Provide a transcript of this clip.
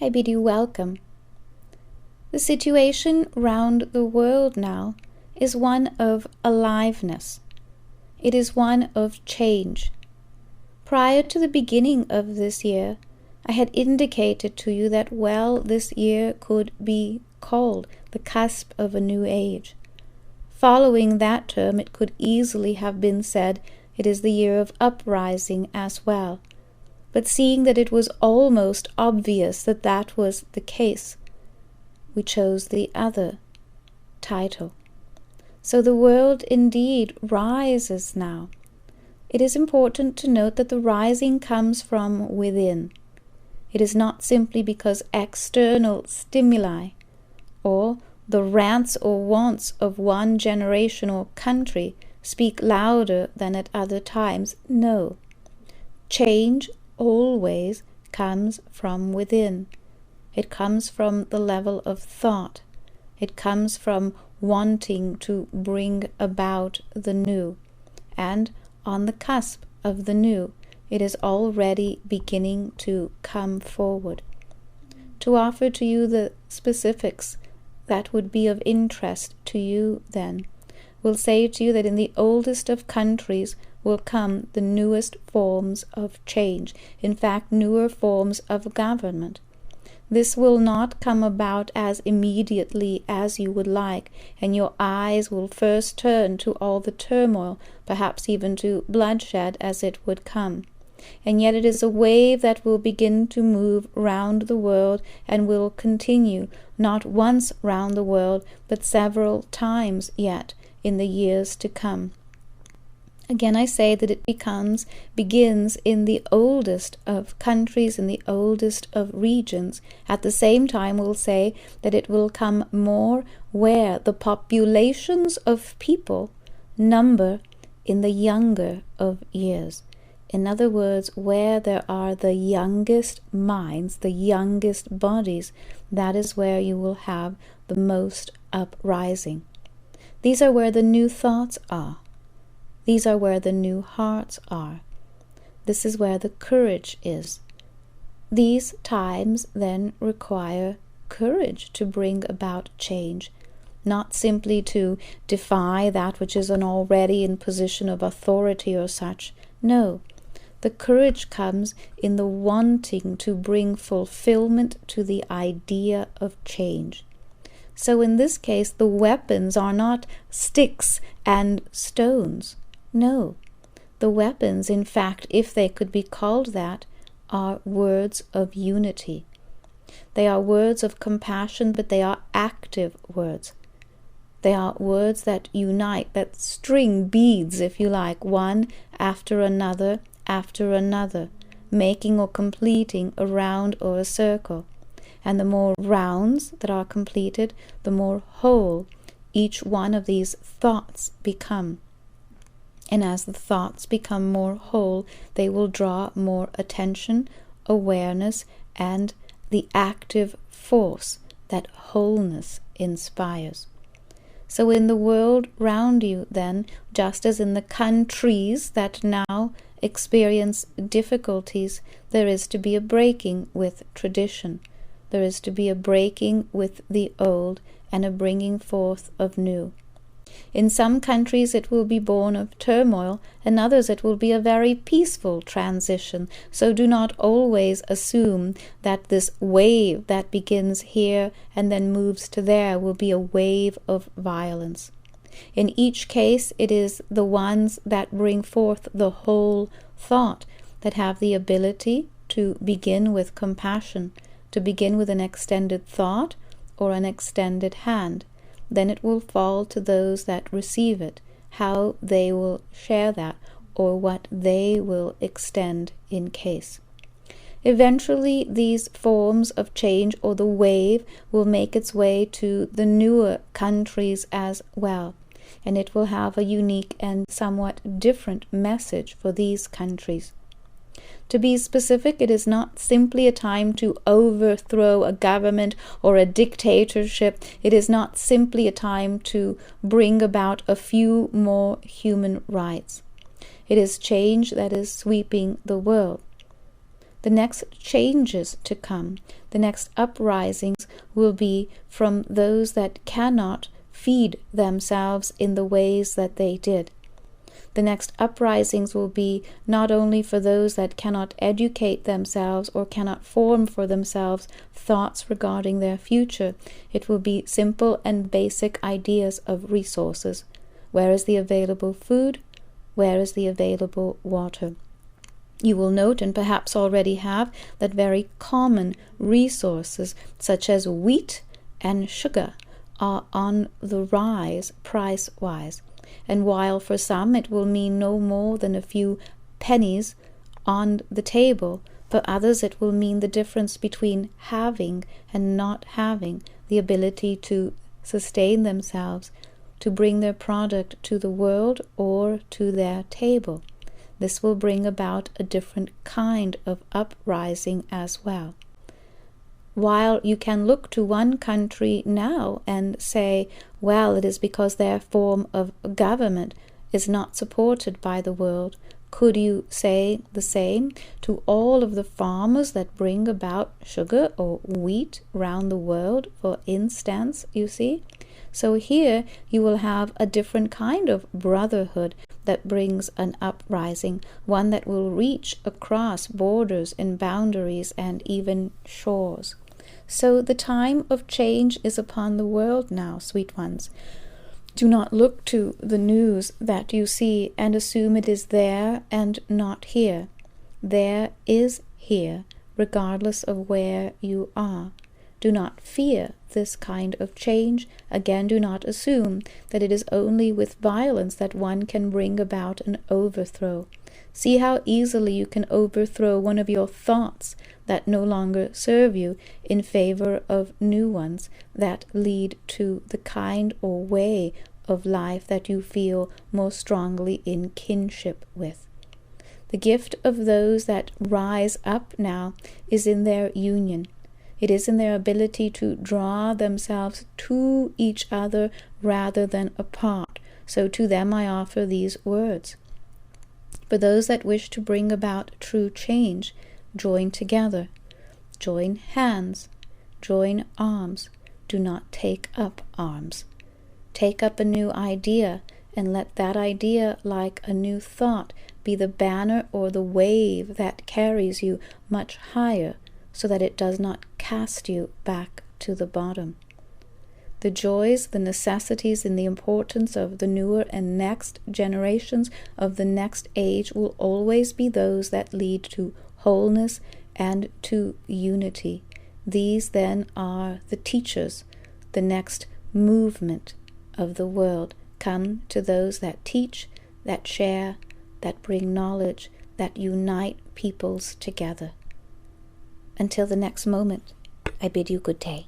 I bid you welcome. The situation round the world now is one of aliveness. It is one of change. Prior to the beginning of this year, I had indicated to you that, this year could be called the cusp of a new age. Following that term, it could easily have been said it is the year of uprising as well. But seeing that it was almost obvious that that was the case, we chose the other title. So the world indeed rises now. It is important to note that the rising comes from within. It is not simply because external stimuli or the rants or wants of one generation or country speak louder than at other times. No. Change always comes from within. It comes from the level of thought. It comes from wanting to bring about the new. And on the cusp of the new, it is already beginning to come forward. To offer to you the specifics that would be of interest to you then, will say to you that in the oldest of countries will come the newest forms of change, in fact, newer forms of government. This will not come about as immediately as you would like, and your eyes will first turn to all the turmoil, perhaps even to bloodshed as it would come. And yet it is a wave that will begin to move round the world and will continue, not once round the world, but several times yet in the years to come. Again, I say that it begins in the oldest of countries, in the oldest of regions. At the same time, we'll say that it will come more where the populations of people number in the younger of years. In other words, where there are the youngest minds, the youngest bodies, that is where you will have the most uprising. These are where the new thoughts are. These are where the new hearts are. This is where the courage is. These times then require courage to bring about change, not simply to defy that which is already in position of authority or such. No, the courage comes in the wanting to bring fulfillment to the idea of change. So in this case, the weapons are not sticks and stones. No, the weapons, in fact, if they could be called that, are words of unity. They are words of compassion, but they are active words. They are words that unite, that string beads, if you like, one after another, making or completing a round or a circle. And the more rounds that are completed, the more whole each one of these thoughts become. And as the thoughts become more whole, they will draw more attention, awareness, and the active force that wholeness inspires. So in the world round you then, just as in the countries that now experience difficulties, there is to be a breaking with tradition. There is to be a breaking with the old and a bringing forth of new. In some countries it will be born of turmoil, in others it will be a very peaceful transition. So do not always assume that this wave that begins here and then moves to there will be a wave of violence. In each case, it is the ones that bring forth the whole thought that have the ability to begin with compassion, to begin with an extended thought or an extended hand. Then it will fall to those that receive it, how they will share that or what they will extend in case. Eventually, these forms of change or the wave will make its way to the newer countries as well, and it will have a unique and somewhat different message for these countries. To be specific, it is not simply a time to overthrow a government or a dictatorship. It is not simply a time to bring about a few more human rights. It is change that is sweeping the world. The next changes to come, the next uprisings will be from those that cannot feed themselves in the ways that they did. The next uprisings will be not only for those that cannot educate themselves or cannot form for themselves thoughts regarding their future. It will be simple and basic ideas of resources. Where is the available food? Where is the available water? You will note, and perhaps already have, that very common resources such as wheat and sugar are on the rise price-wise. And while for some it will mean no more than a few pennies on the table, for others it will mean the difference between having and not having the ability to sustain themselves, to bring their product to the world or to their table. This will bring about a different kind of uprising as well. While you can look to one country now and say, well, it is because their form of government is not supported by the world, could you say the same to all of the farmers that bring about sugar or wheat around the world, for instance, you see? So here you will have a different kind of brotherhood that brings an uprising, one that will reach across borders and boundaries and even shores. So the time of change is upon the world now, sweet ones. Do not look to the news that you see and assume it is there and not here. There is here, regardless of where you are. Do not fear this kind of change. Again, do not assume that it is only with violence that one can bring about an overthrow. See how easily you can overthrow one of your thoughts that no longer serve you in favor of new ones that lead to the kind or way of life that you feel more strongly in kinship with. The gift of those that rise up now is in their union. It is in their ability to draw themselves to each other rather than apart. So to them I offer these words. For those that wish to bring about true change, join together. Join hands. Join arms. Do not take up arms. Take up a new idea, and let that idea, like a new thought, be the banner or the wave that carries you much higher, so that it does not cast you back to the bottom. The joys, the necessities, and the importance of the newer and next generations of the next age will always be those that lead to wholeness and to unity. These then are the teachers, the next movement of the world. Come to those that teach, that share, that bring knowledge, that unite peoples together. Until the next moment, I bid you good day.